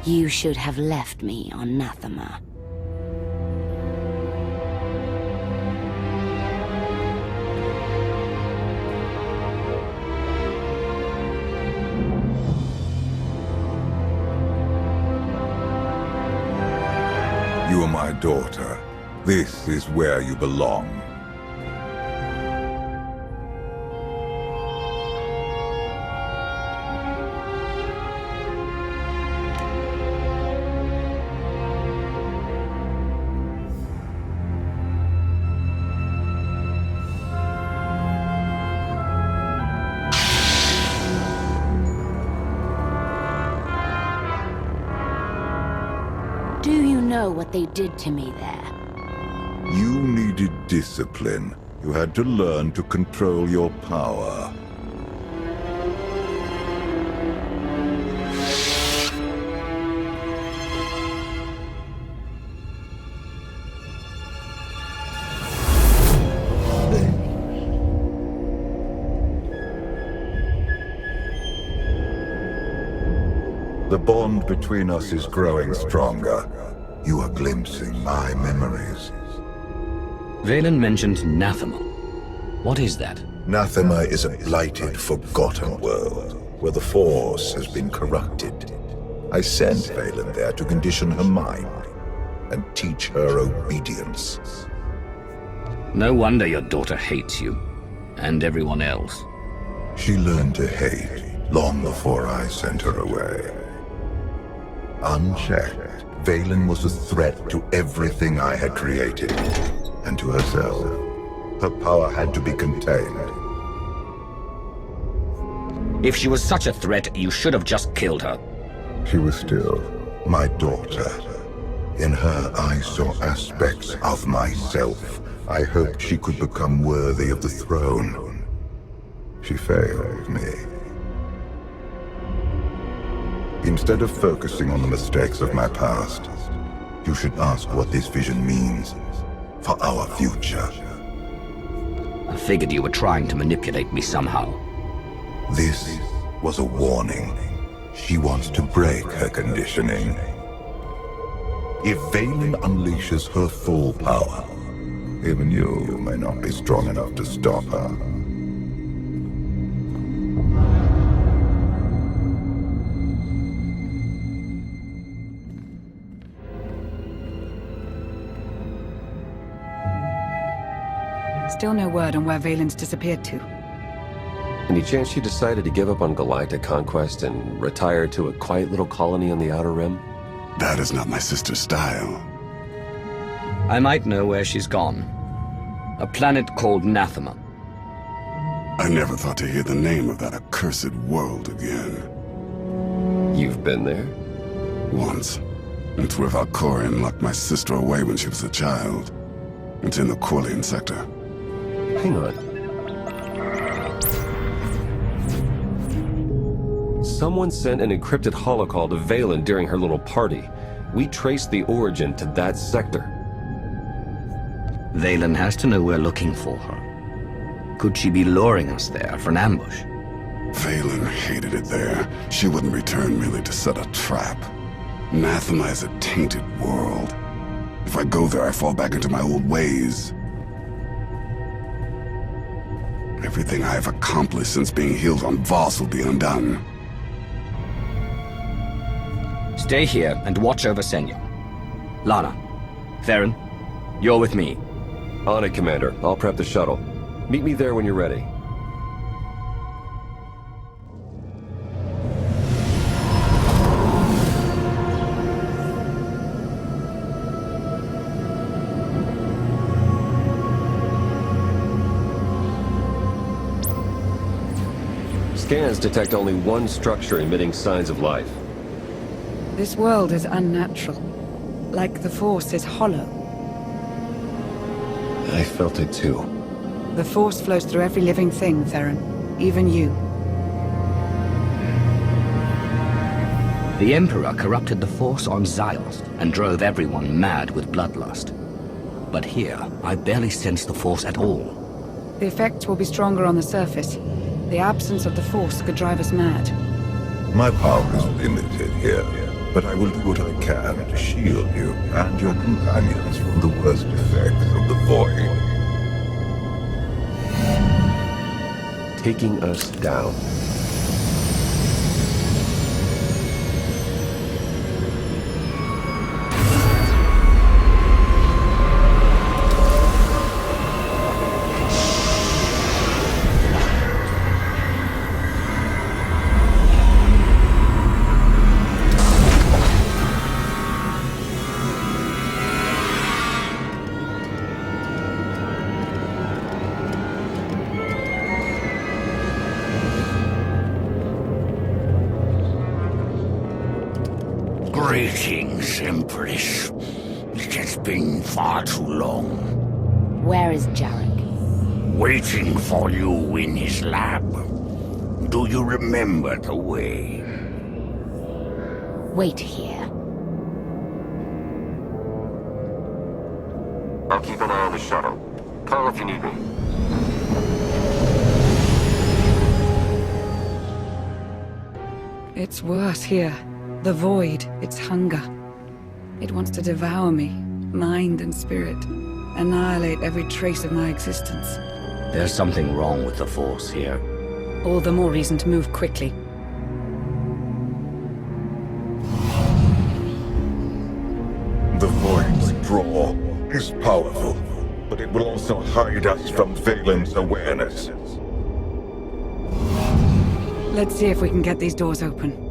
You should have left me on Nathema. You are my daughter. This is where you belong. Do you know what they did to me there? You needed discipline. You had to learn to control your power. The bond between us is growing stronger. You are glimpsing my memories. Valen mentioned Nathema. What is that? Nathema is a blighted, forgotten world, where the Force has been corrupted. I sent Valen there to condition her mind, and teach her obedience. No wonder your daughter hates you, and everyone else. She learned to hate long before I sent her away. Unchecked, Valen was a threat to everything I had created, and to herself. Her power had to be contained. If she was such a threat, you should have just killed her. She was still my daughter. In her, I saw aspects of myself. I hoped she could become worthy of the throne. She failed me. Instead of focusing on the mistakes of my past, you should ask what this vision means for our future. I figured you were trying to manipulate me somehow. This was a warning. She wants to break her conditioning. If Valen unleashes her full power, even you may not be strong enough to stop her. Still no word on where Valen's disappeared to. Any chance she decided to give up on galactic conquest and retire to a quiet little colony on the Outer Rim? That is not my sister's style. I might know where she's gone. A planet called Nathema. I never thought to hear the name of that accursed world again. You've been there? Once. It's where Valkorion locked my sister away when she was a child. It's in the Corlean sector. Hang on. Someone sent an encrypted holocall to Valen during her little party. We traced the origin to that sector. Valen has to know we're looking for her. Could she be luring us there for an ambush? Valen hated it there. She wouldn't return merely to set a trap. Nathema is a tainted world. If I go there, I fall back into my old ways. Everything I have accomplished since being healed on Voss will be undone. Stay here and watch over Senya. Lana, Theron, you're with me. On it, Commander. I'll prep the shuttle. Meet me there when you're ready. Scans detect only one structure emitting signs of life. This world is unnatural. Like the Force is hollow. I felt it too. The Force flows through every living thing, Theron. Even you. The Emperor corrupted the Force on Ziost and drove everyone mad with bloodlust. But here, I barely sense the Force at all. The effects will be stronger on the surface. The absence of the Force could drive us mad. My power is limited here. but I will do what I can to shield you and your companions from the worst effects of the Void. Taking us down. Greetings, Empress. It has been far too long. Where is Jarek? Waiting for you in his lab. Do you remember the way? Wait here. I'll keep an eye on the shuttle. Call if you need me. It's worse here. The Void, its hunger. It wants to devour me, mind and spirit. Annihilate every trace of my existence. There's something wrong with the Force here. All the more reason to move quickly. The Void's draw is powerful, but it will also hide us from Valen's awareness. Let's see if we can get these doors open.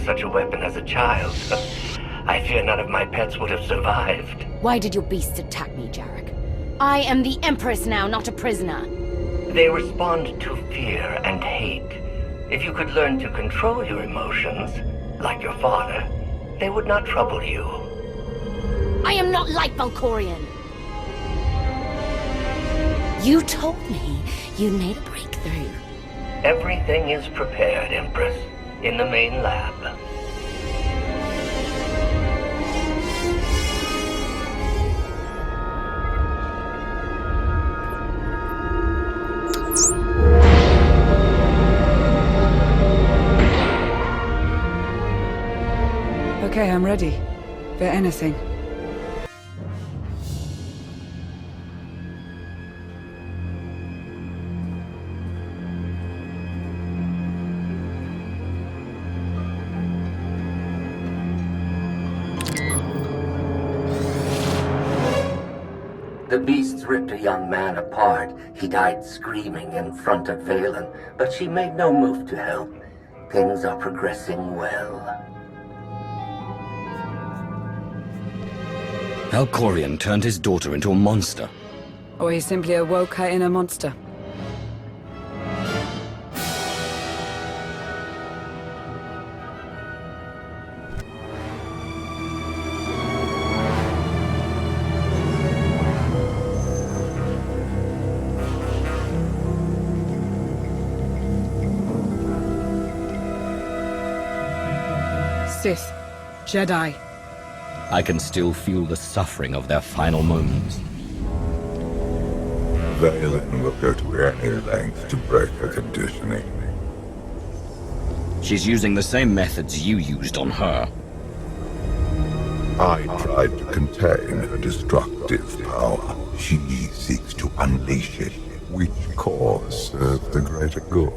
Such a weapon as a child. I fear none of my pets would have survived. Why did your beasts attack me, Jarek? I am the Empress now, not a prisoner. They respond to fear and hate. If you could learn to control your emotions, like your father, they would not trouble you. I am not like Valkorion. You told me you made a breakthrough. Everything is prepared, Empress. In the main lab. Okay, I'm ready. For anything. The beasts ripped a young man apart. He died screaming in front of Valen, but she made no move to help. Things are progressing well. Valkorion turned his daughter into a monster. Or he simply awoke her inner monster. Sith, Jedi. I can still feel the suffering of their final moments. Valen will go to any length to break her conditioning. She's using the same methods you used on her. I tried to contain her destructive power. She seeks to unleash it. Which cause serves the greater good?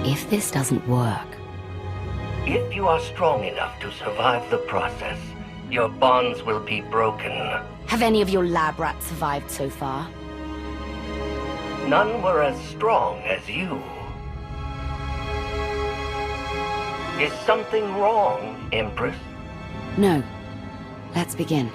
If this doesn't work... If you are strong enough to survive the process, your bonds will be broken. Have any of your lab rats survived so far? None were as strong as you. Is something wrong, Empress? No. Let's begin.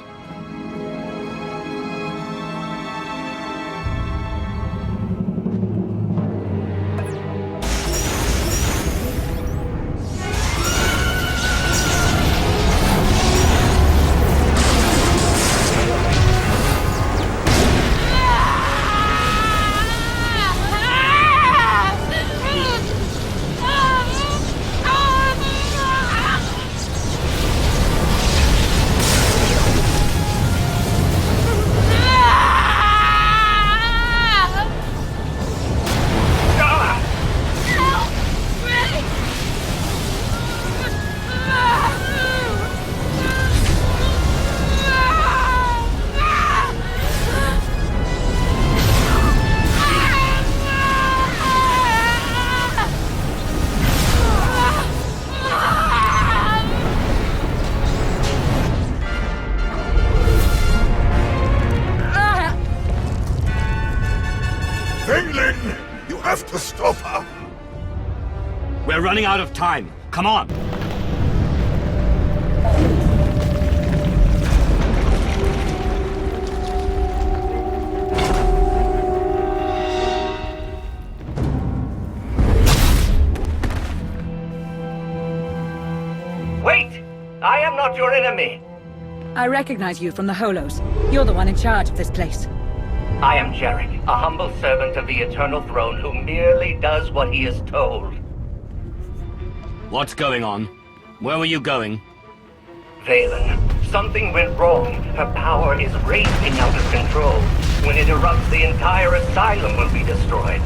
You have to stop her! We're running out of time. Come on! Wait! I am not your enemy! I recognize you from the Holos. You're the one in charge of this place. I am Jarek, a humble servant of the Eternal Throne who merely does what he is told. What's going on? Where were you going? Valen, something went wrong. Her power is raging out of control. When it erupts, the entire asylum will be destroyed.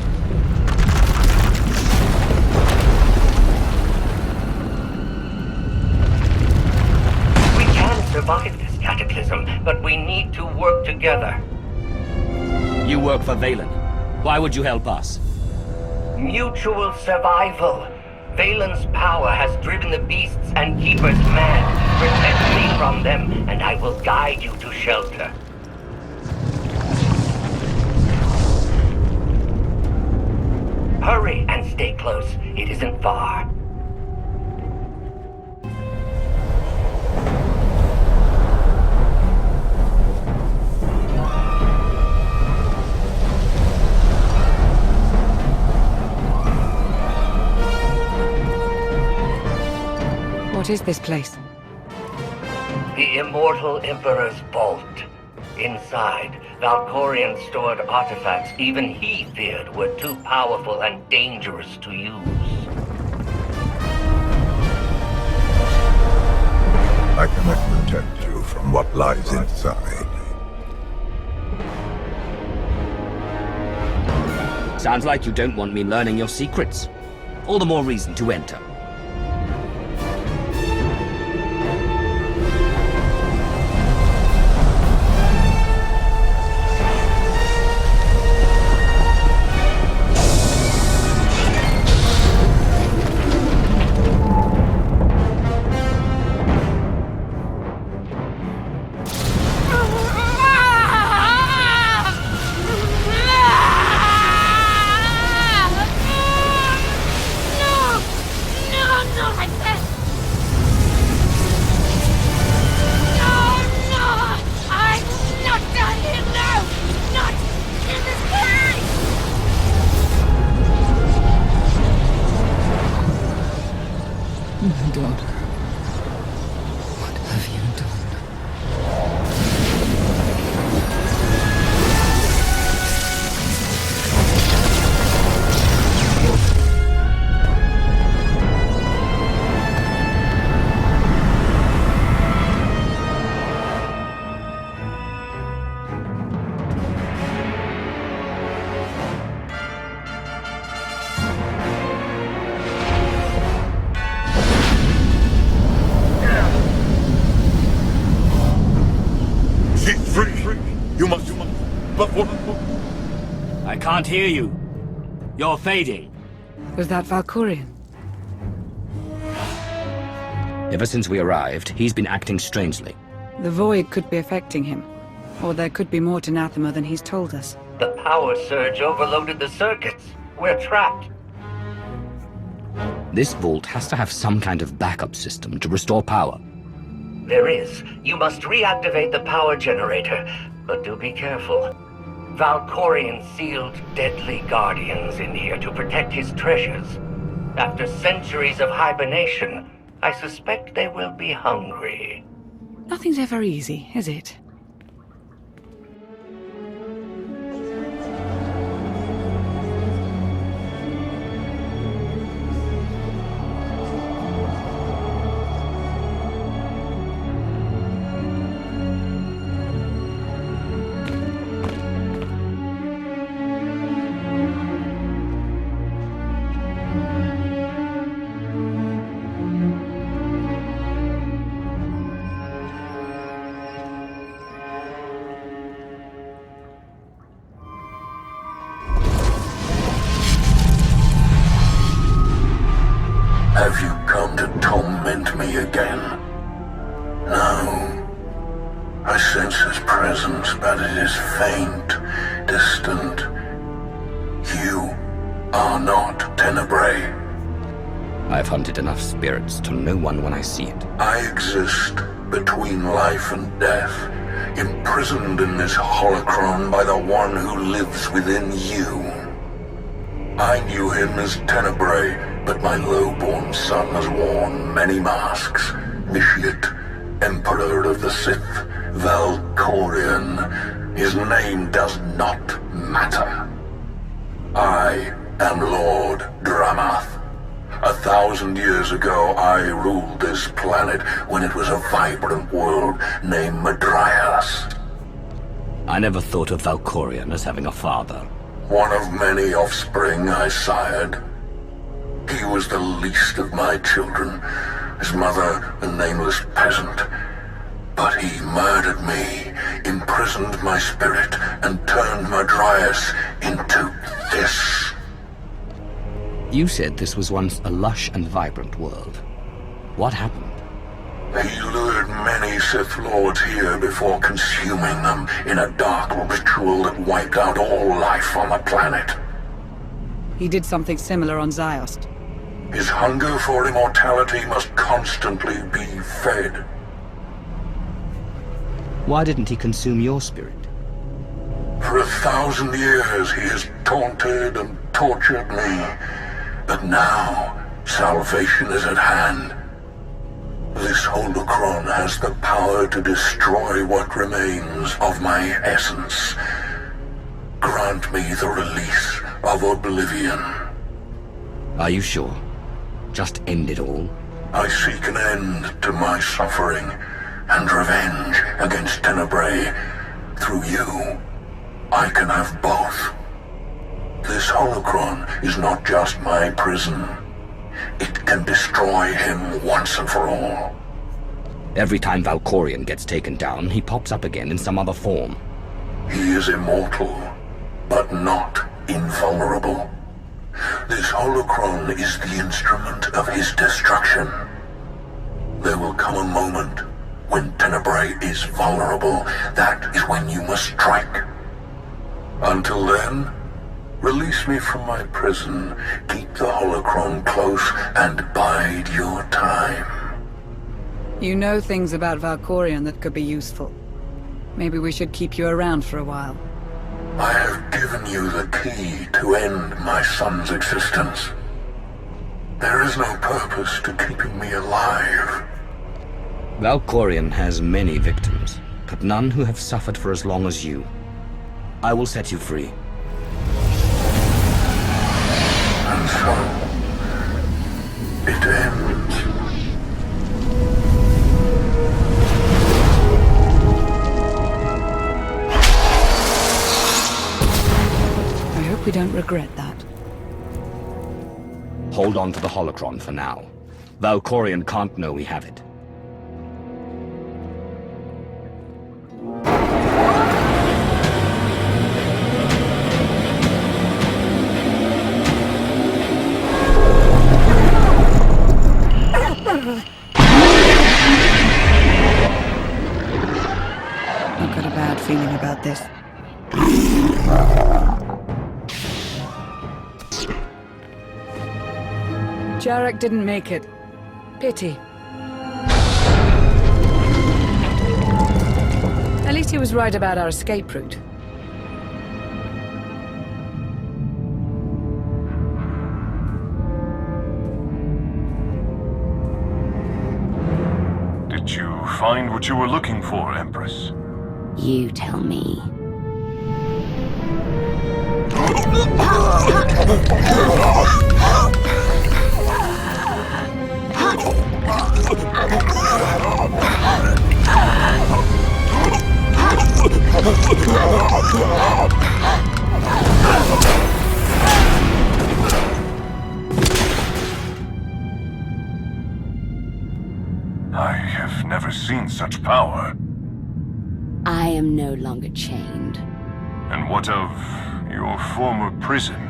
We can survive this cataclysm, but we need to work together. You work for Valen. Why would you help us? Mutual survival. Valen's power has driven the beasts and keepers mad. Protect me from them, and I will guide you to shelter. Hurry and stay close. It isn't far. What is this place? The Immortal Emperor's vault. Inside, Valkorian stored artifacts even he feared were too powerful and dangerous to use. I cannot protect you from what lies inside. Sounds like you don't want me learning your secrets. All the more reason to enter. My daughter. What have you done? Can't hear you. You're fading. Was that Valkorion? Ever since we arrived, he's been acting strangely. The Void could be affecting him. Or there could be more to Nathema than he's told us. The power surge overloaded the circuits. We're trapped. This vault has to have some kind of backup system to restore power. There is. You must reactivate the power generator, but do be careful. Valkorion sealed deadly guardians in here to protect his treasures. After centuries of hibernation, I suspect they will be hungry. Nothing's ever easy, is it? Have you come to torment me again? No. I sense his presence, but it is faint, distant. You are not Tenebrae. I've hunted enough spirits to know one when I see it. I exist between life and death, imprisoned in this holocron by the one who lives within you. I knew him as Tenebrae, but my low-born son has worn many masks. Vitiate, Emperor of the Sith, Valkorion. His name does not matter. I am Lord Dramath. 1,000 years ago, I ruled this planet when it was a vibrant world named Madrias. I never thought of Valkorion as having a father. One of many offspring I sired. He was the least of my children, his mother a nameless peasant. But he murdered me, imprisoned my spirit, and turned Madrias into this. You said this was once a lush and vibrant world. What happened? He lured many Sith Lords here before consuming them in a dark ritual that wiped out all life on the planet. He did something similar on Ziost. His hunger for immortality must constantly be fed. Why didn't he consume your spirit? For 1,000 years he has taunted and tortured me. But now, salvation is at hand. This holocron has the power to destroy what remains of my essence. Grant me the release of oblivion. Are you sure? Just end it all? I seek an end to my suffering and revenge against Tenebrae. Through you, I can have both. This holocron is not just my prison. It can destroy him once and for all. Every time Valkorion gets taken down, he pops up again in some other form. He is immortal, but not invulnerable. This holocron is the instrument of his destruction. There will come a moment when Tenebrae is vulnerable. That is when you must strike. Until then, release me from my prison, keep the holocron close, and bide your time. You know things about Valkorion that could be useful. Maybe we should keep you around for a while. I have given you the key to end my son's existence. There is no purpose to keeping me alive. Valkorion has many victims, but none who have suffered for as long as you. I will set you free. And so, it ends. I hope we don't regret that. Hold on to the holocron for now. Valkorion can't know we have it. I've got a bad feeling about this. Jarek didn't make it. Pity. At least he was right about our escape route. Did you find what you were looking for, Empress? You tell me. I have never seen such power. I am no longer chained. And what of your former prison?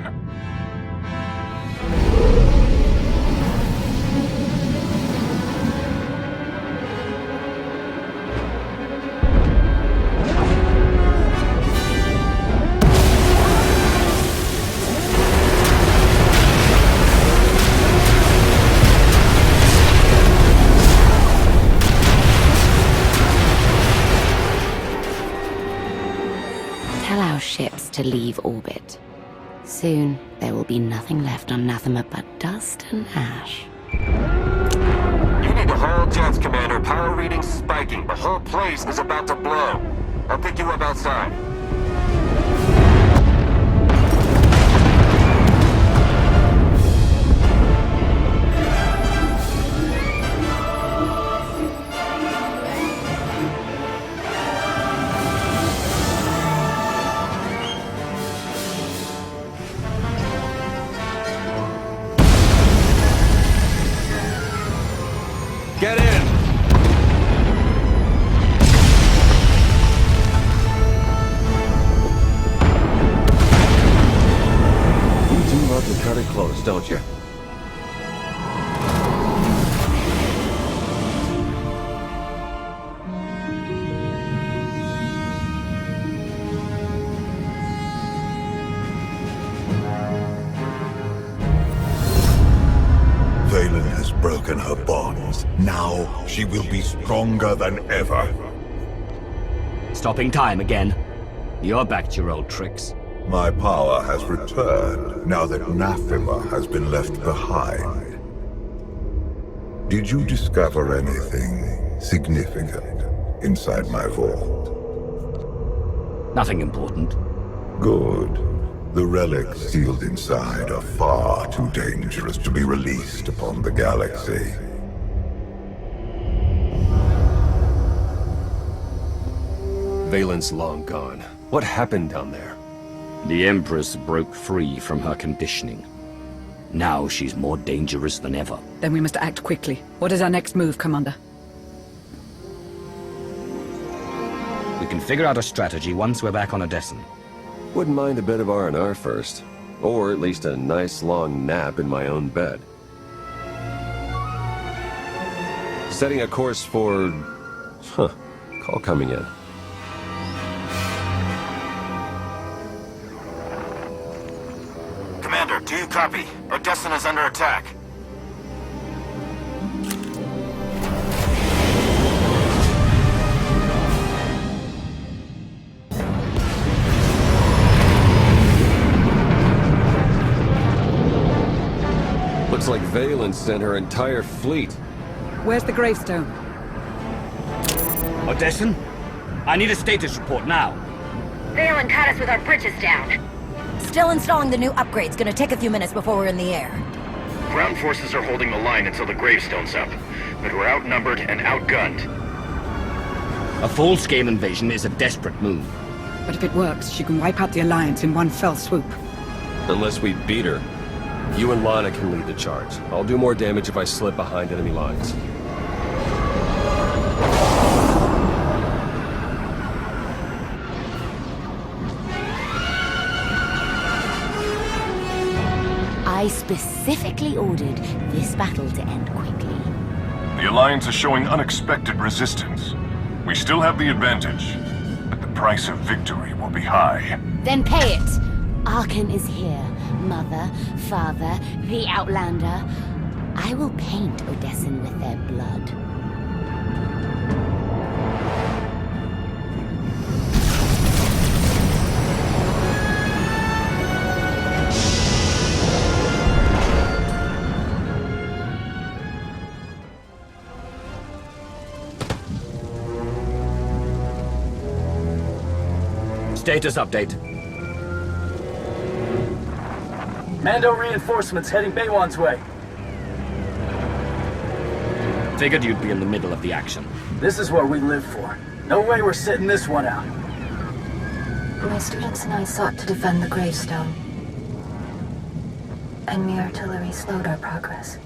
Tell our ships to leave orbit. Soon, there will be nothing left on Nathema but dust and ash. You need to hold jets, Commander. Power readings spiking. The whole place is about to blow. I'll pick you up outside. Get in! You do love to cut it close, don't you? Valen has broken her bonds. Now she will be stronger than ever. Stopping time again. You're back to your old tricks. My power has returned now that Nathema has been left behind. Did you discover anything significant inside my vault? Nothing important. Good. The relics sealed inside are far too dangerous to be released upon the galaxy. Valen's long gone. What happened down there? The Empress broke free from her conditioning. Now she's more dangerous than ever. Then we must act quickly. What is our next move, Commander? We can figure out a strategy once we're back on Odessen. Wouldn't mind a bit of R&R first. Or at least a nice long nap in my own bed. Setting a course for... Call coming in. Commander, do you copy? Odessen is under attack. Looks like Valen sent her entire fleet. Where's the gravestone? Odessen? I need a status report now. Valen caught us with our bridges down. Still installing the new upgrades. Gonna take a few minutes before we're in the air. Ground forces are holding the line until the gravestone's up, but we're outnumbered and outgunned. A full-scale invasion is a desperate move. But if it works, she can wipe out the Alliance in one fell swoop. Unless we beat her. You and Lana can lead the charge. I'll do more damage if I slip behind enemy lines. I specifically ordered this battle to end quickly. Alliance is showing unexpected resistance. We still have the advantage, but the price of victory will be high. Then pay it! Arkan is here. Mother, father, the Outlander. I will paint Odessen with their blood. Status update. Mando reinforcements heading Baywan's way. Figured you'd be in the middle of the action. This is what we live for. No way we're sitting this one out. My students and I sought to defend the gravestone. Enemy artillery slowed our progress.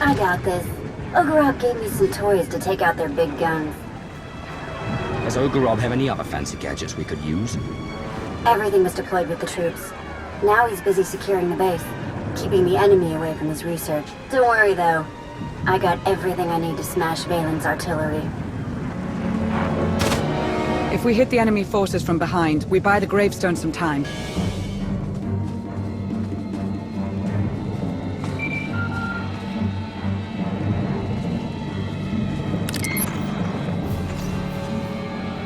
I got this. Ogorok gave me some toys to take out their big guns. Does Ogorov have any other fancy gadgets we could use? Everything was deployed with the troops. Now he's busy securing the base, keeping the enemy away from his research. Don't worry though. I got everything I need to smash Valen's artillery. If we hit the enemy forces from behind, we buy the gravestone some time.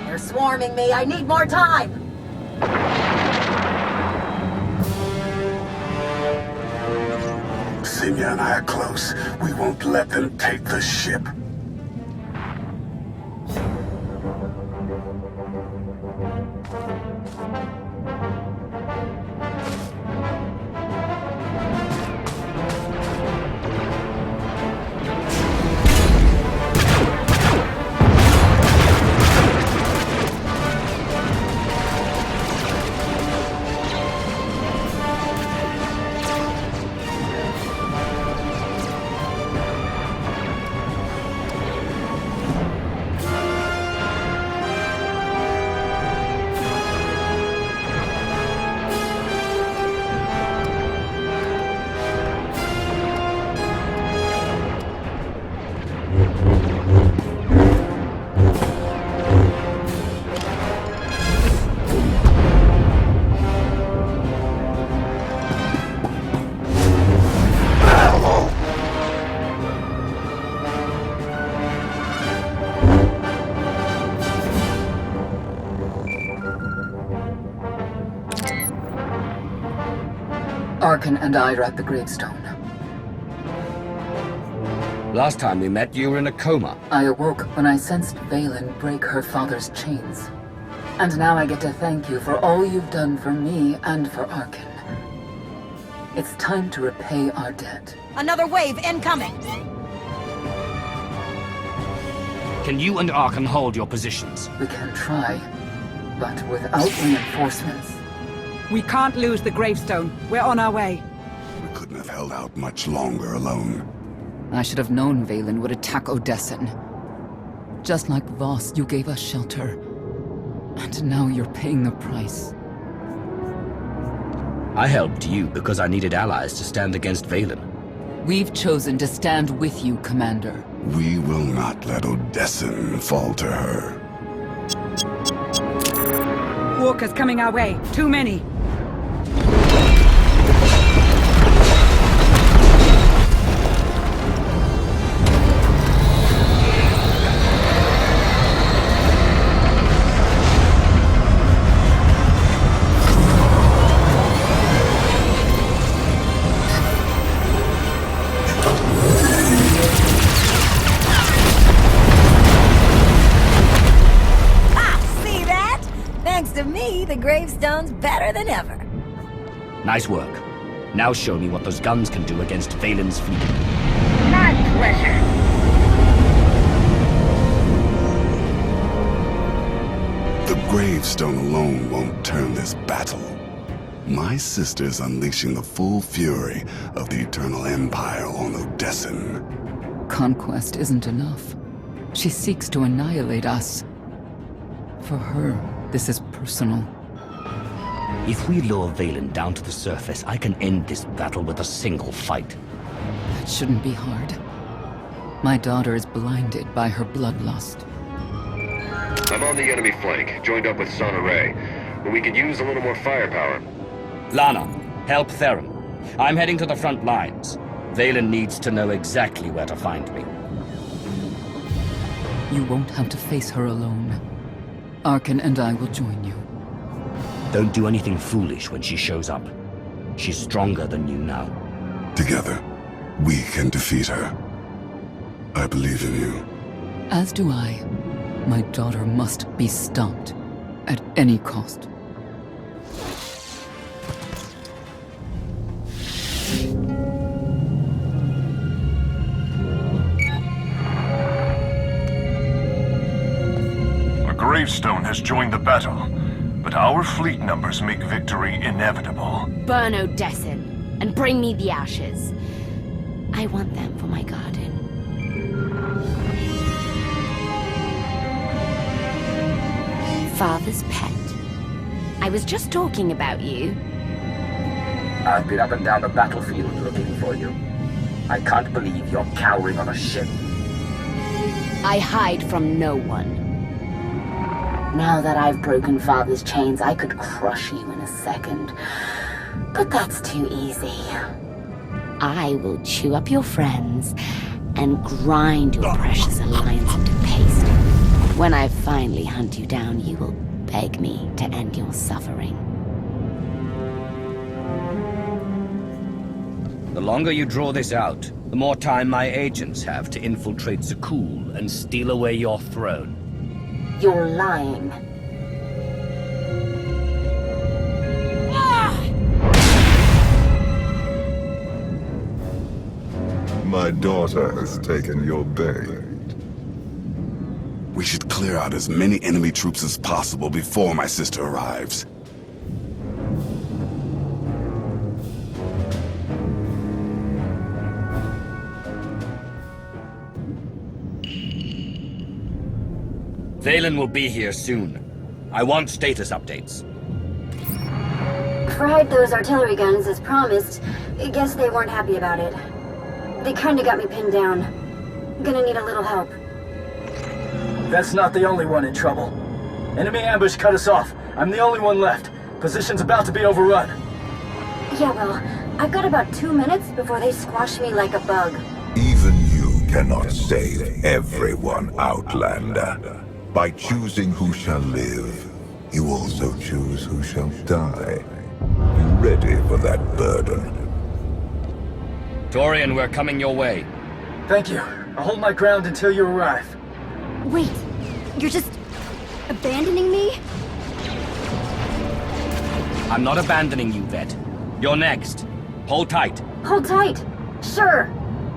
They're swarming me. I need more time. Sinya and I are close. We won't let them take the ship. Arkan and I are at the gravestone. Last time we met, you were in a coma. I awoke when I sensed Valen break her father's chains. And now I get to thank you for all you've done for me and for Arkan. It's time to repay our debt. Another wave incoming! Can you and Arkan hold your positions? We can try, but without reinforcements. We can't lose the gravestone. We're on our way. We couldn't have held out much longer alone. I should have known Valen would attack Odessen. Just like Voss, you gave us shelter. And now you're paying the price. I helped you because I needed allies to stand against Valen. We've chosen to stand with you, Commander. We will not let Odessen fall to her. Walkers coming our way. Too many. The gravestone's better than ever. Nice work. Now show me what those guns can do against Valen's fleet. My pleasure. The gravestone alone won't turn this battle. My sister's unleashing the full fury of the Eternal Empire on Odessen. Conquest isn't enough. She seeks to annihilate us. For her, this is personal. If we lure Valen down to the surface, I can end this battle with a single fight. That shouldn't be hard. My daughter is blinded by her bloodlust. I'm on the enemy flank, joined up with Son Array, but we could use a little more firepower. Lana, help Theron. I'm heading to the front lines. Valen needs to know exactly where to find me. You won't have to face her alone. Arkin and I will join you. Don't do anything foolish when she shows up. She's stronger than you now. Together, we can defeat her. I believe in you. As do I. My daughter must be stopped at any cost. A gravestone has joined the battle, but our fleet numbers make victory inevitable. Burn Odessin, and bring me the ashes. I want them for my garden. Father's pet. I was just talking about you. I've been up and down the battlefield looking for you. I can't believe you're cowering on a ship. I hide from no one. Now that I've broken Father's chains, I could crush you in a second. But that's too easy. I will chew up your friends and grind your precious alliance into paste. When I finally hunt you down, you will beg me to end your suffering. The longer you draw this out, the more time my agents have to infiltrate Zakul and steal away your throne. You're lying. My daughter has taken your bait. We should clear out as many enemy troops as possible before my sister arrives. Valen will be here soon. I want status updates. Fried those artillery guns as promised. I guess they weren't happy about it. They kinda got me pinned down. Gonna need a little help. That's not the only one in trouble. Enemy ambush cut us off. I'm the only one left. Position's about to be overrun. Yeah, well, I've got about 2 minutes before they squash me like a bug. Even you cannot save everyone, Outlander. By choosing who shall live, you also choose who shall die. Be ready for that burden. Torian, we're coming your way. Thank you. I'll hold my ground until you arrive. Wait, you're just abandoning me? I'm not abandoning you, Vet. You're next. Hold tight. Hold tight. Sure.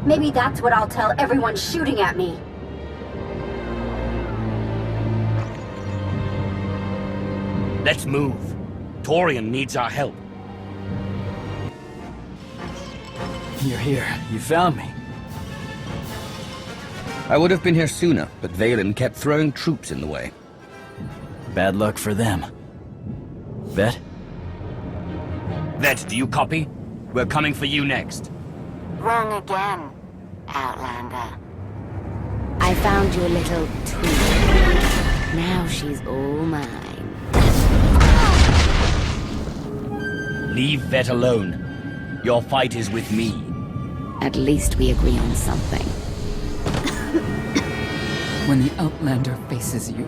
Maybe that's what I'll tell everyone shooting at me. Let's move. Torian needs our help. You're here. You found me. I would have been here sooner, but Valen kept throwing troops in the way. Bad luck for them. Vet? Vet, do you copy? We're coming for you next. Wrong again, Outlander. I found your little tweet. Now she's all mine. Leave Vet alone. Your fight is with me. At least we agree on something. When the Outlander faces you,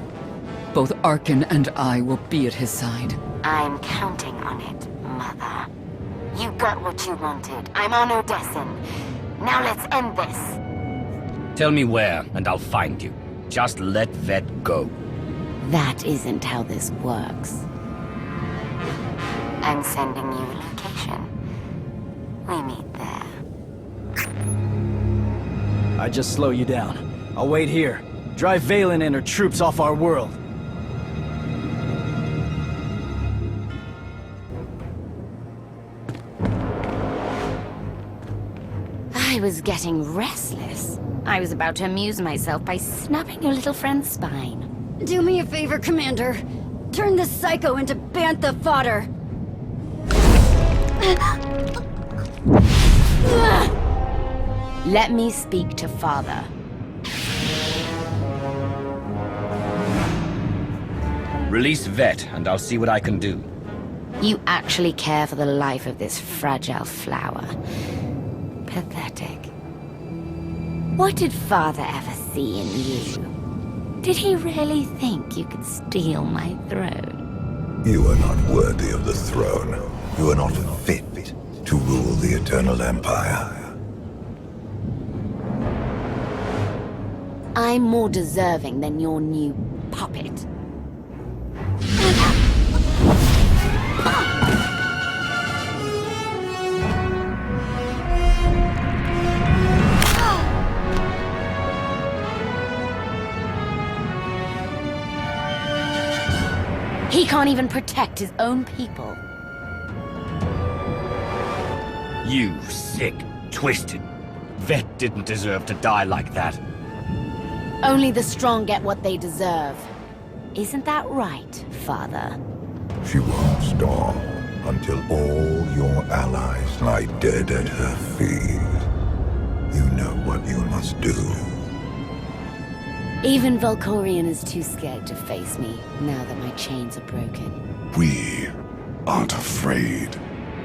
both Arkin and I will be at his side. I'm counting on it, Mother. You got what you wanted. I'm on Odessin. Now let's end this. Tell me where, and I'll find you. Just let Vet go. That isn't how this works. I'm sending you a location. We meet there. I just slow you down. I'll wait here. Drive Valen and her troops off our world. I was getting restless. I was about to amuse myself by snubbing your little friend's spine. Do me a favor, Commander. Turn this psycho into bantha fodder. Let me speak to Father. Release Vet, and I'll see what I can do. You actually care for the life of this fragile flower. Pathetic. What did Father ever see in you? Did he really think you could steal my throne? You are not worthy of the throne. You are not fit to rule the Eternal Empire. I'm more deserving than your new puppet. He can't even protect his own people. You sick, twisted. Vet didn't deserve to die like that. Only the strong get what they deserve. Isn't that right, Father? She won't stop until all your allies lie dead at her feet. You know what you must do. Even Valkorion is too scared to face me, now that my chains are broken. We aren't afraid.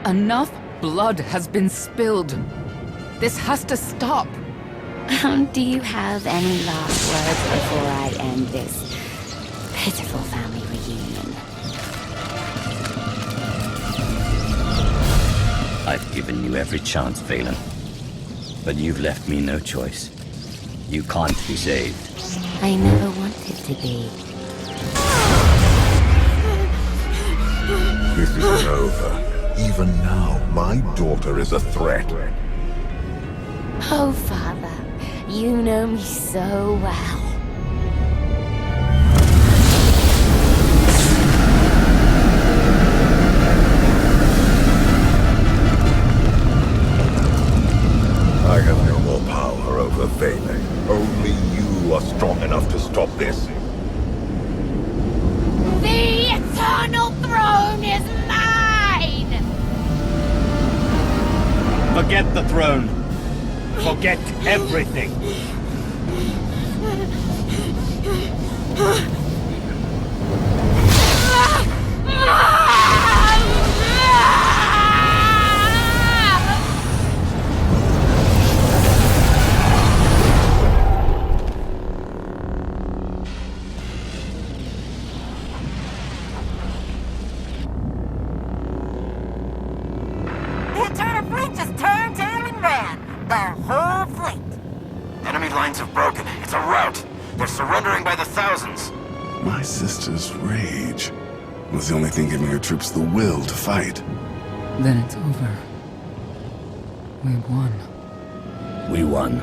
Enough blood has been spilled. This has to stop. Do you have any last words before I end this pitiful family reunion? I've given you every chance, Valen. But you've left me no choice. You can't be saved. I never wanted to be. This isn't over. Even now, my daughter is a threat. Oh, Father, you know me so well. I have no more power over Valen. Only you are strong enough to stop this. The Eternal Throne is mine! Forget the throne. Forget everything. The Eternal Fleet just turned tail and ran. The whole fleet. Enemy lines have broken. It's a rout. They're surrendering by the thousands. My sister's rage was the only thing giving her troops the will to fight. Then it's over. We won. We won.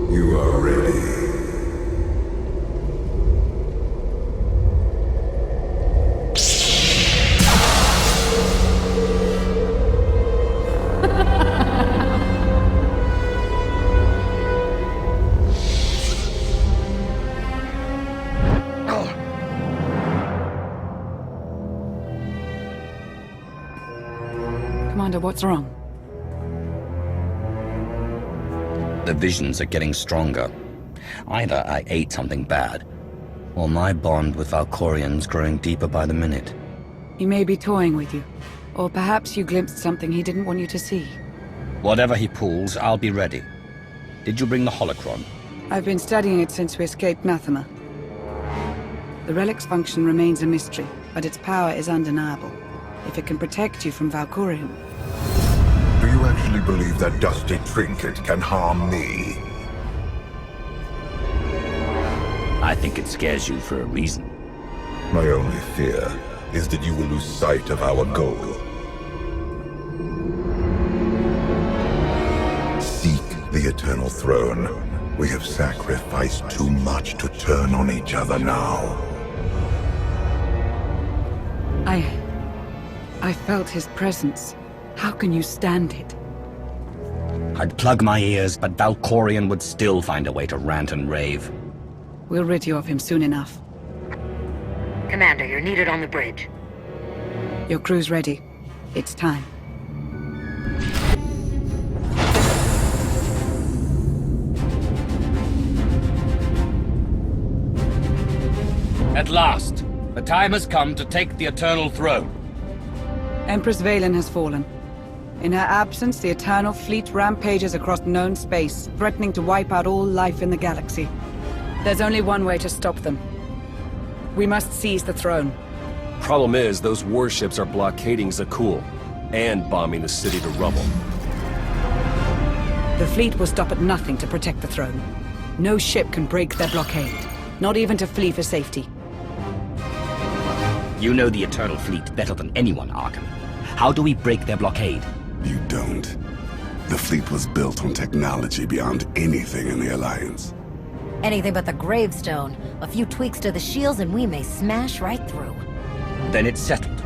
You are ready. What's wrong? The visions are getting stronger. Either I ate something bad, or my bond with Valkorian's growing deeper by the minute. He may be toying with you. Or perhaps you glimpsed something he didn't want you to see. Whatever he pulls, I'll be ready. Did you bring the holocron? I've been studying it since we escaped Nathema. The relic's function remains a mystery, but its power is undeniable. If it can protect you from Valkorian. Do you actually believe that dusty trinket can harm me? I think it scares you for a reason. My only fear is that you will lose sight of our goal. Seek the Eternal Throne. We have sacrificed too much to turn on each other now. I felt his presence. How can you stand it? I'd plug my ears, but Valkorian would still find a way to rant and rave. We'll rid you of him soon enough. Commander, you're needed on the bridge. Your crew's ready. It's time. At last, the time has come to take the Eternal Throne. Empress Valen has fallen. In her absence, the Eternal Fleet rampages across known space, threatening to wipe out all life in the galaxy. There's only one way to stop them. We must seize the throne. Problem is, those warships are blockading Zakul, and bombing the city to rubble. The fleet will stop at nothing to protect the throne. No ship can break their blockade, not even to flee for safety. You know the Eternal Fleet better than anyone, Arkham. How do we break their blockade? You don't. The fleet was built on technology beyond anything in the Alliance. Anything but the gravestone. A few tweaks to the shields and we may smash right through. Then it's settled.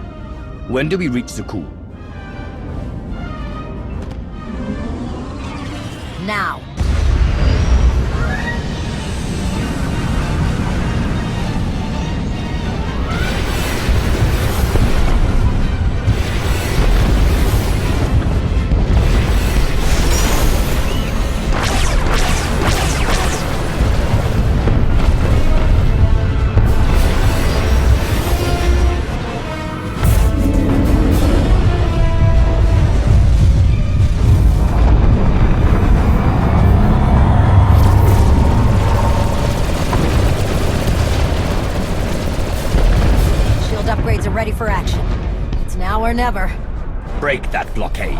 When do we reach Zakul? Now. Ready for action. It's now or never. Break that blockade.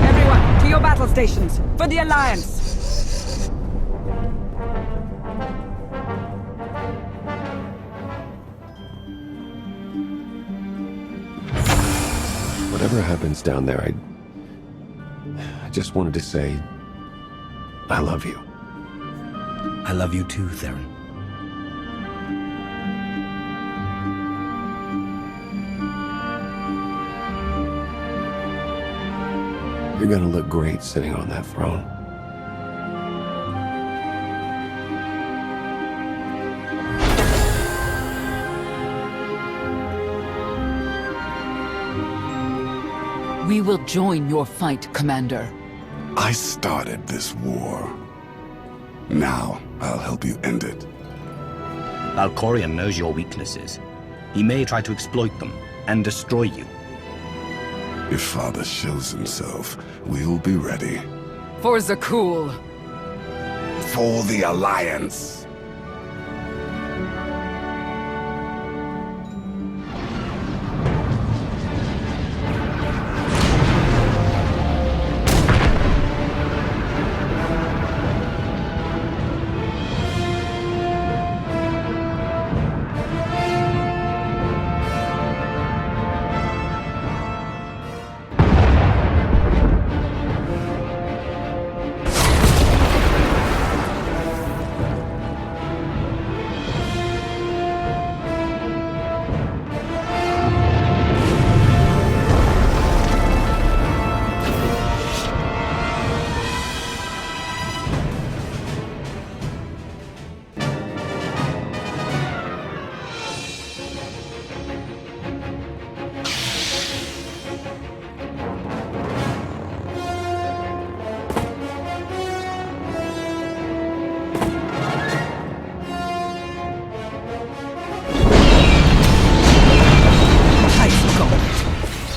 Everyone, to your battle stations, for the Alliance! Whatever happens down there, I just wanted to say, I love you. I love you too, Theron. You're gonna look great sitting on that throne. We will join your fight, Commander. I started this war. Now, I'll help you end it. Valkorian knows your weaknesses. He may try to exploit them and destroy you. If Father shows himself, we'll be ready. For Zakul. For the Alliance.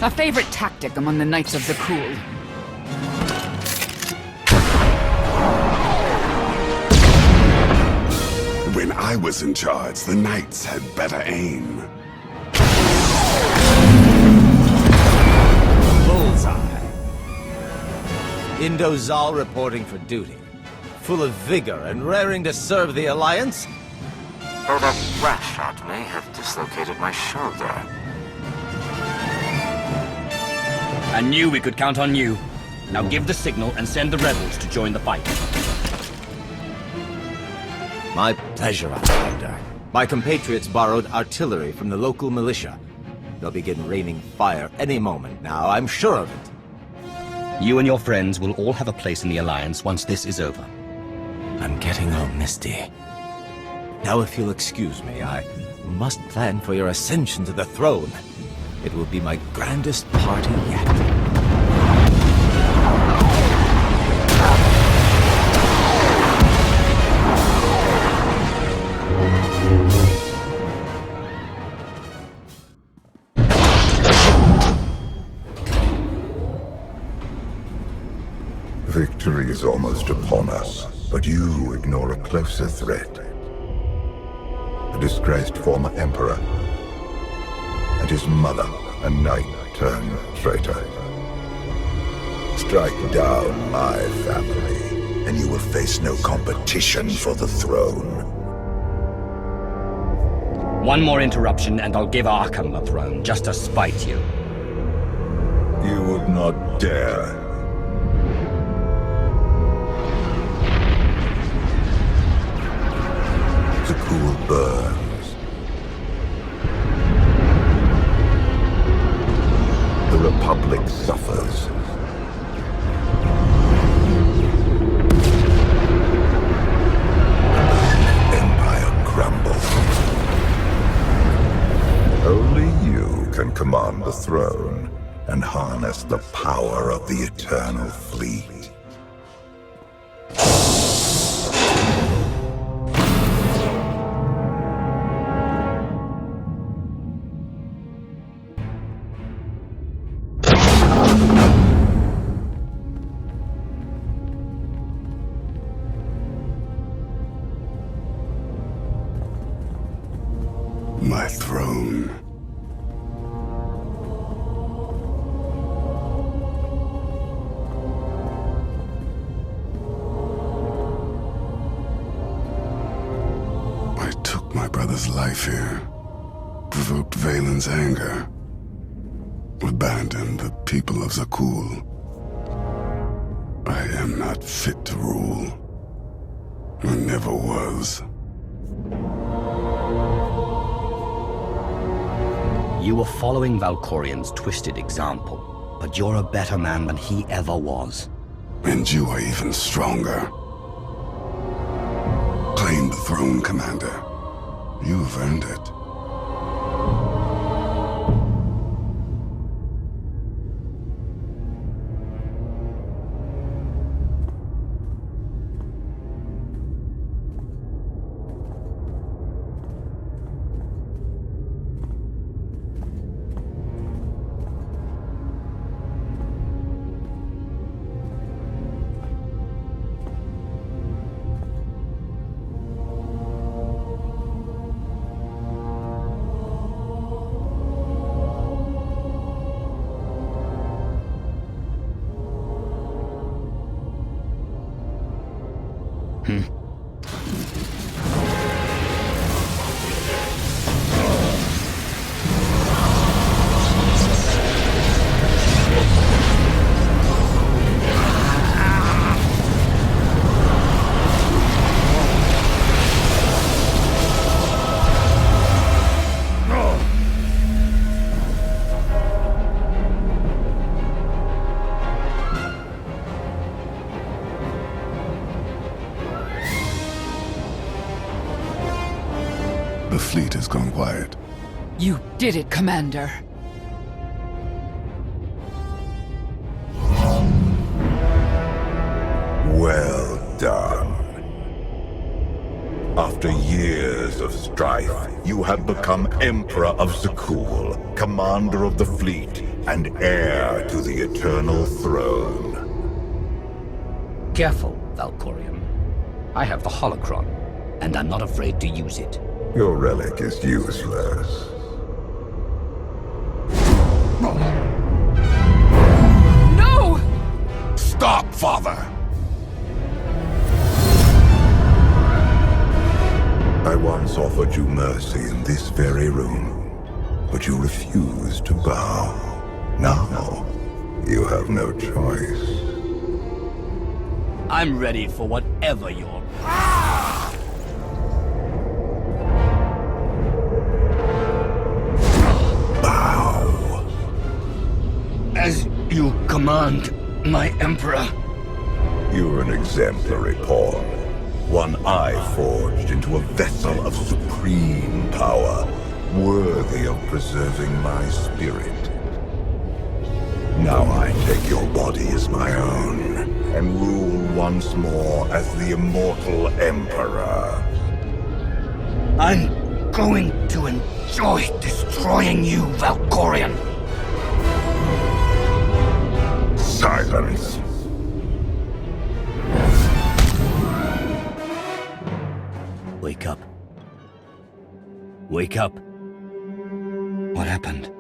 A favorite tactic among the Knights of the Cool. When I was in charge, the Knights had better aim. Bullseye. Indozal reporting for duty. Full of vigor and raring to serve the Alliance. Though that rat shot may have dislocated my shoulder. I knew we could count on you. Now give the signal and send the rebels to join the fight. My pleasure, Outsider. My compatriots borrowed artillery from the local militia. They'll begin raining fire any moment now, I'm sure of it. You and your friends will all have a place in the Alliance once this is over. I'm getting all misty. Now, if you'll excuse me, I must plan for your ascension to the throne. It will be my grandest party yet. Victory is almost upon us, but you ignore a closer threat. A disgraced former emperor, and his mother, a knight turned traitor. Strike down my family, and you will face no competition for the throne. One more interruption and I'll give Arkham the throne, just to spite you. You would not dare. The cool burns. The Republic suffers. And the Empire crumbles. Only you can command the throne and harness the power of the Eternal Fleet. My throne. I took my brother's life here, provoked Valen's anger, abandoned the people of Zakul. I am not fit to rule. I never was. You were following Valkorian's twisted example, but you're a better man than he ever was. And you are even stronger. Claim the throne, Commander. You've earned it. The fleet has gone quiet. You did it, Commander. Well done. After years of strife, you have become Emperor of Zakul, Commander of the Fleet, and heir to the eternal throne. Careful, Valkorion. I have the holocron, and I'm not afraid to use it. Your relic is useless. No! Stop, Father! I once offered you mercy in this very room, but you refused to bow. Now, you have no choice. I'm ready for whatever you're... Bow. As you command, my Emperor. You're an exemplary pawn. One I forged into a vessel of supreme power, worthy of preserving my spirit. Now I take your body as my own, and rule once more as the immortal Emperor. I'm going to enjoy destroying you, Valkorion. Silence. Wake up. Wake up. What happened?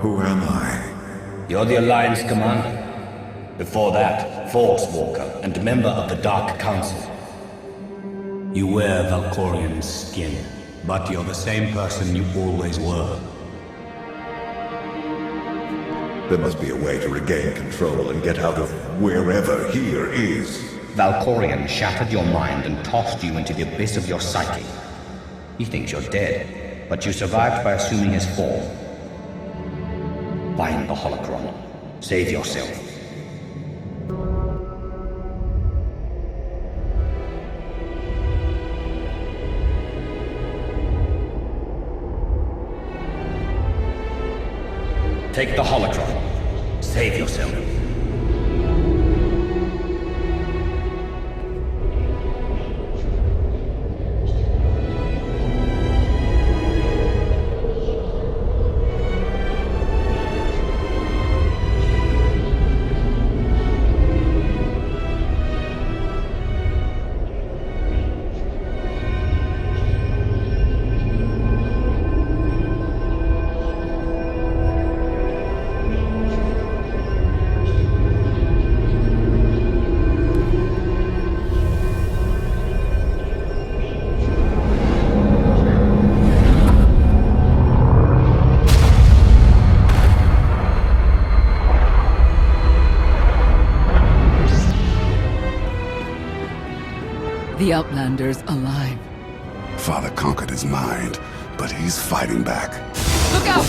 Who am I? You're the Alliance Commander. Before that, Force Walker and member of the Dark Council. You wear Valkorion's skin, but you're the same person you always were. There must be a way to regain control and get out of wherever here is. Valkorion shattered your mind and tossed you into the abyss of your psyche. He thinks you're dead, but you survived by assuming his form. Find the holocron. Save yourself. Take the holocron. Save yourself. The Outlander's alive. Father conquered his mind, but he's fighting back. Look out!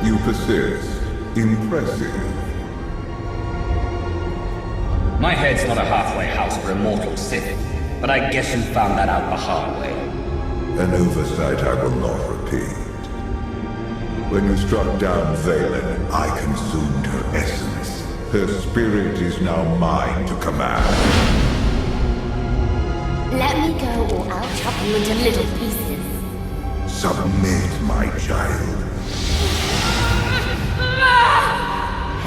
You persist. Impressive. My head's not a halfway house for immortal Sith, but I guess you found that out the hard way. An oversight I will not repeat. When you struck down Valen, I consumed her essence. Her spirit is now mine to command. Let me go or I'll chop you into little pieces. Submit, my child.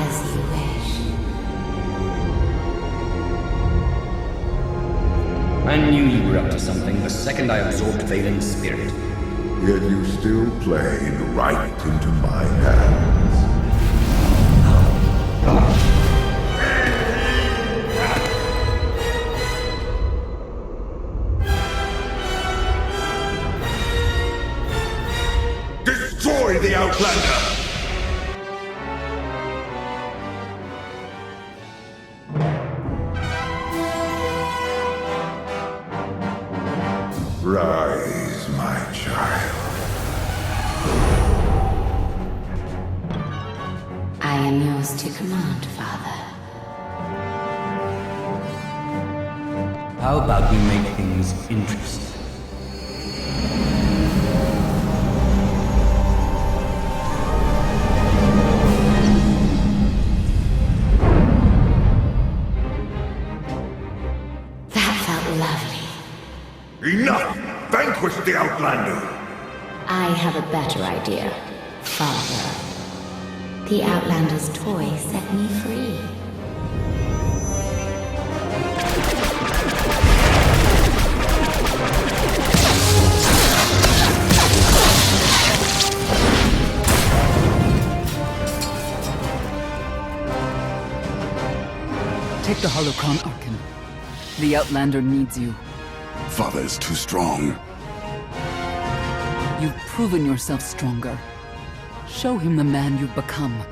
As you wish. I knew you were up to something the second I absorbed Valen's spirit. Yet you still played right into my hands. the Outlander! Rise, my child. I am yours to command, Father. How about we make things interesting? That felt lovely. Enough! Vanquish the Outlander! I have a better idea, Father. The Outlander's toy set me free. Take the holocron, Arkin. The Outlander needs you. Father is too strong. You've proven yourself stronger. Show him the man you've become.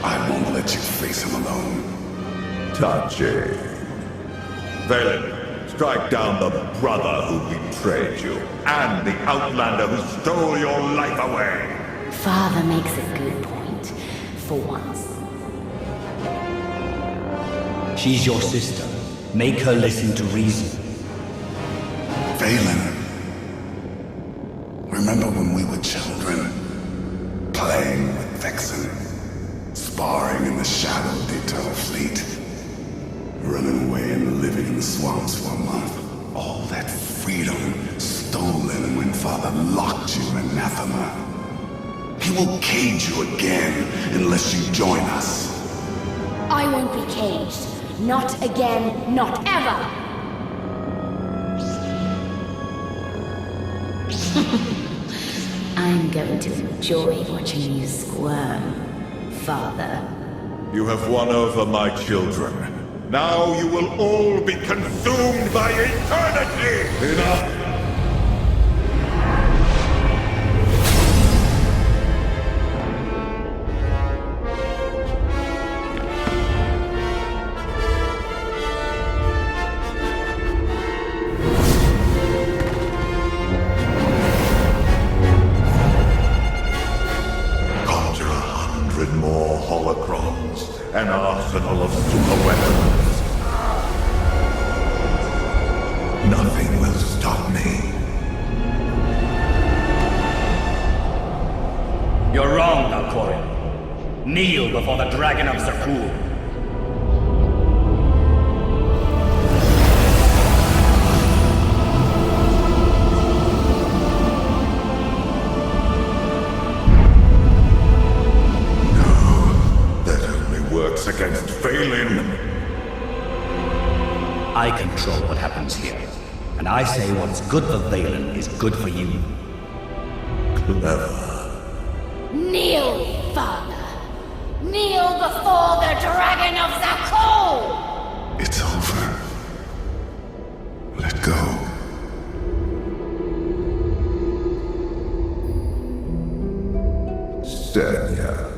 I won't let you face him alone. Touchy. Valen, strike down the brother who betrayed you, and the Outlander who stole your life away. Father makes a good point, for once. She's your sister. Make her listen to reason. Valen. Remember when we were children? Playing with Vexen. Sparring in the shadow of the Eternal Fleet. Running away and living in the swamps for a month. All that freedom stolen when Father locked you in anathema. He will cage you again unless you join us. I won't be caged. Not again, not ever! I'm going to enjoy watching you squirm, Father. You have won over my children. Now you will all be consumed by eternity! Enough! An arsenal of superweapons. Nothing will stop me. You're wrong, Valkorion. Kneel before the Dragon of Zakuul. Against Valen. I control what happens here, and I say what's good for Valen is good for you. Clever. Kneel, Father! Kneel before the Dragon of Zakuul! It's over. Let go. Senya.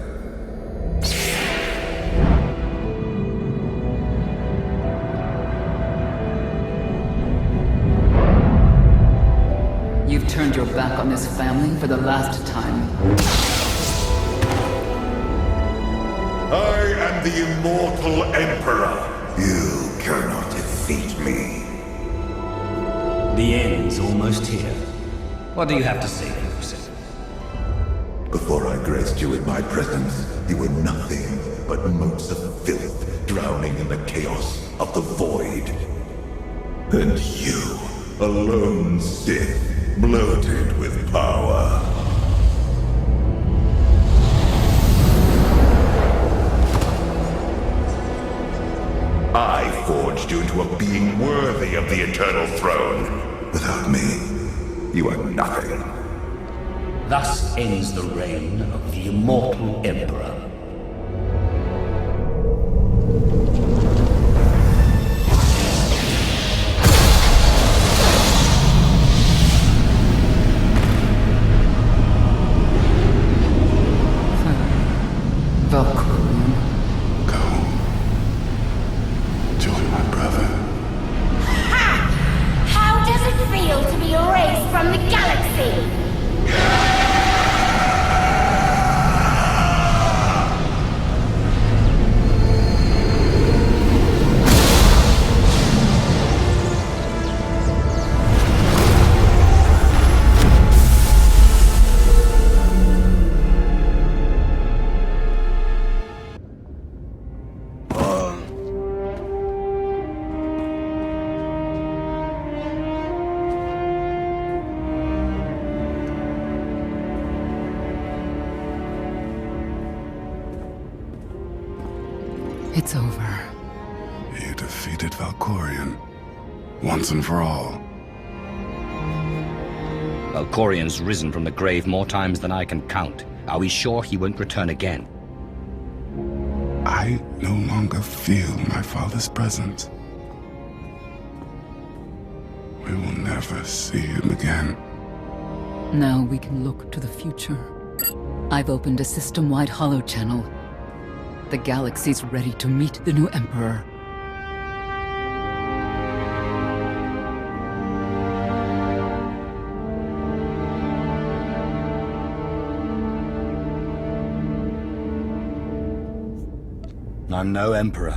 You've turned your back on this family for the last time. I am the immortal Emperor. You cannot defeat me. The end's almost here. What do you have to say, Lucid? Before I graced you with my presence, you were nothing but motes of filth drowning in the chaos of the void. And you, a lone Sith, bloated with power. ends the reign of the immortal Emperor. Valkyrian. Go. Join my brother. How does it feel to be erased from the galaxy? It's over. You defeated Valkorion. Once and for all. Valkorion's risen from the grave more times than I can count. Are we sure he won't return again? I no longer feel my father's presence. We will never see him again. Now we can look to the future. I've opened a system-wide holo channel. The galaxy's ready to meet the new Emperor. I'm no Emperor.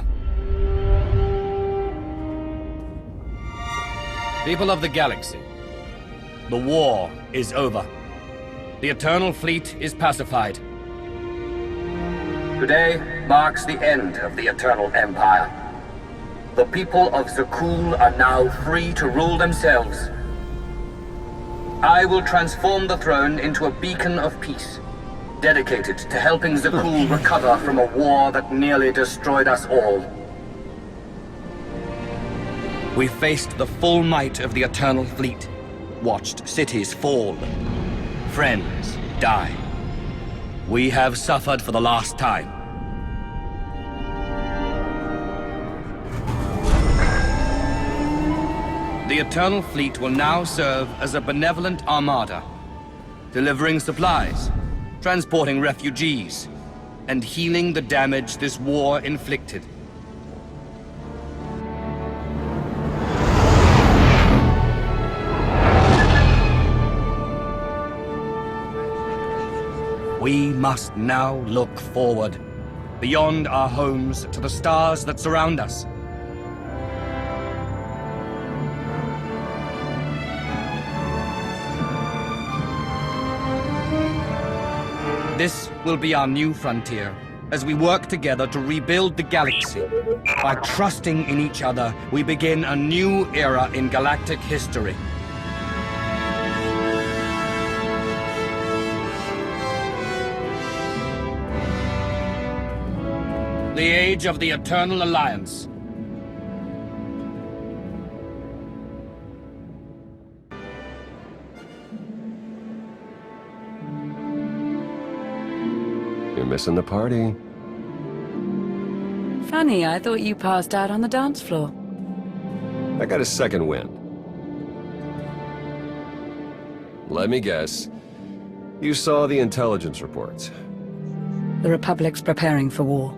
People of the galaxy, the war is over. The Eternal Fleet is pacified. Today marks the end of the Eternal Empire. The people of Zakul are now free to rule themselves. I will transform the throne into a beacon of peace, dedicated to helping Zakul recover from a war that nearly destroyed us all. We faced the full might of the Eternal Fleet, watched cities fall, friends die. We have suffered for the last time. The Eternal Fleet will now serve as a benevolent armada, delivering supplies, transporting refugees, and healing the damage this war inflicted. We must now look forward, beyond our homes to the stars that surround us. This will be our new frontier, as we work together to rebuild the galaxy. By trusting in each other, we begin a new era in galactic history. The age of the Eternal Alliance. You're missing the party. Funny, I thought you passed out on the dance floor. I got a second wind. Let me guess. You saw the intelligence reports. The Republic's preparing for war.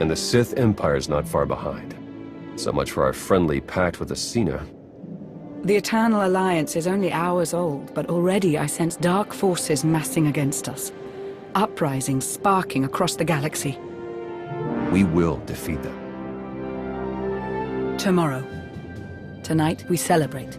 And the Sith Empire's not far behind. So much for our friendly pact with Asina. The Eternal Alliance is only hours old, but already I sense dark forces massing against us. Uprisings sparking across the galaxy. We will defeat them. Tomorrow. Tonight, we celebrate.